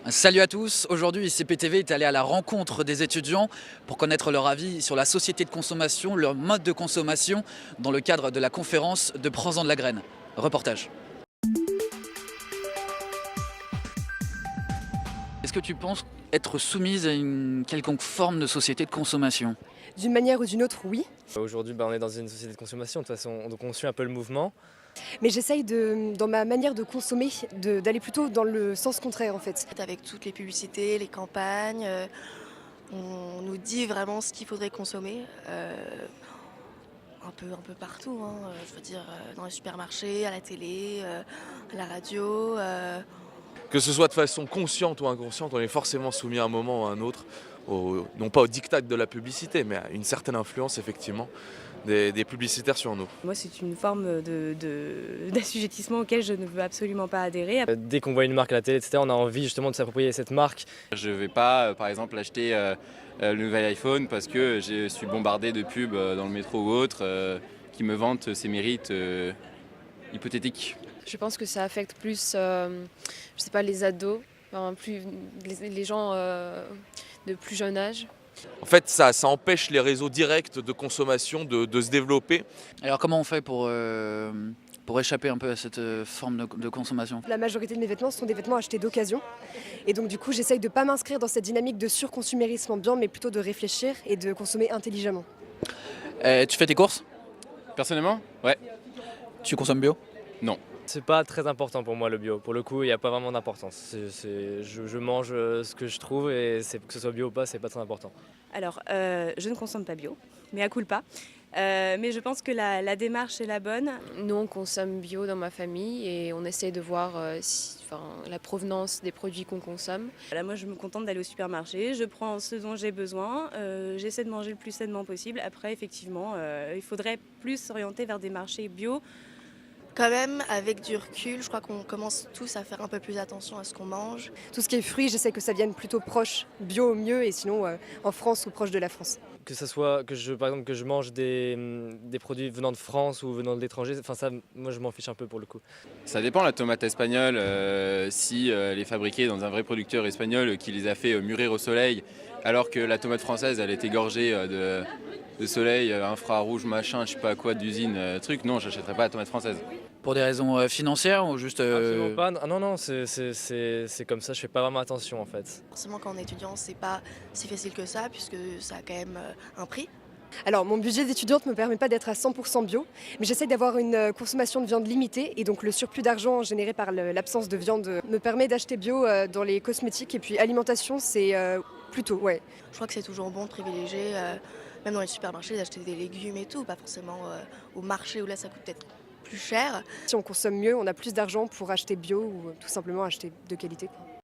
Salut à tous, aujourd'hui ICPTV est allé à la rencontre des étudiants pour connaître leur avis sur la société de consommation, leur mode de consommation dans le cadre de la conférence de Prends-en de la graine. Reportage. Est-ce que tu penses être soumise à une quelconque forme de société de consommation? D'une manière ou d'une autre, oui. Aujourd'hui, on est dans une société de consommation, de toute façon, donc on suit un peu le mouvement. Mais j'essaye dans ma manière de consommer, d'aller plutôt dans le sens contraire en fait. Avec toutes les publicités, les campagnes, on nous dit vraiment ce qu'il faudrait consommer. Un peu partout, hein, je veux dire dans les supermarchés, à la télé, à la radio. Que ce soit de façon consciente ou inconsciente, on est forcément soumis à un moment ou à un autre, non pas au diktat de la publicité, mais à une certaine influence effectivement des publicitaires sur nous. Moi, c'est une forme d'assujettissement auquel je ne veux absolument pas adhérer. Dès qu'on voit une marque à la télé, etc., on a envie justement de s'approprier cette marque. Je ne vais pas, par exemple, acheter le nouvel iPhone parce que je suis bombardé de pubs dans le métro ou autre qui me vantent ses mérites hypothétiques. Je pense que ça affecte plus, je sais pas, les ados, enfin, les gens de plus jeune âge. En fait, ça empêche les réseaux directs de consommation de se développer. Alors comment on fait pour échapper un peu à cette forme de consommation? La majorité de mes vêtements sont des vêtements achetés d'occasion. Et donc du coup, j'essaye de ne pas m'inscrire dans cette dynamique de surconsumérisme ambiant, mais plutôt de réfléchir et de consommer intelligemment. Tu fais tes courses? Personnellement, ouais. Tu consommes bio? Non. C'est pas très important pour moi le bio. Pour le coup, il n'y a pas vraiment d'importance. Je mange ce que je trouve et que ce soit bio ou pas, c'est pas très important. Alors, je ne consomme pas bio, mais à culpa. Mais je pense que la démarche est la bonne. Nous, on consomme bio dans ma famille et on essaie de voir la provenance des produits qu'on consomme. Voilà, moi, je me contente d'aller au supermarché, je prends ce dont j'ai besoin, j'essaie de manger le plus sainement possible. Après, effectivement, il faudrait plus s'orienter vers des marchés bio. Quand même, avec du recul, je crois qu'on commence tous à faire un peu plus attention à ce qu'on mange. Tout ce qui est fruits, j'essaie que ça vienne plutôt proche, bio au mieux, et sinon en France ou proche de la France. Que ce soit par exemple que je mange des produits venant de France ou venant de l'étranger, enfin ça, moi je m'en fiche un peu pour le coup. Ça dépend, la tomate espagnole, si elle est fabriquée dans un vrai producteur espagnol qui les a fait mûrir au soleil, alors que la tomate française, elle est égorgée de soleil, infrarouge, machin, je sais pas quoi, d'usine, truc, non, j'achèterai pas la tomate française. Pour des raisons financières ou juste... Absolument pas. Ah non, c'est comme ça, je fais pas vraiment attention en fait. Forcément, quand on est étudiant, c'est pas si facile que ça, puisque ça a quand même un prix. Alors mon budget d'étudiante ne me permet pas d'être à 100% bio, mais j'essaie d'avoir une consommation de viande limitée et donc le surplus d'argent généré par l'absence de viande me permet d'acheter bio dans les cosmétiques et puis alimentation c'est plutôt, ouais. Je crois que c'est toujours bon de privilégier, même dans les supermarchés, d'acheter des légumes et tout, pas forcément au marché où là ça coûte peut-être plus cher. Si on consomme mieux, on a plus d'argent pour acheter bio ou tout simplement acheter de qualité, quoi.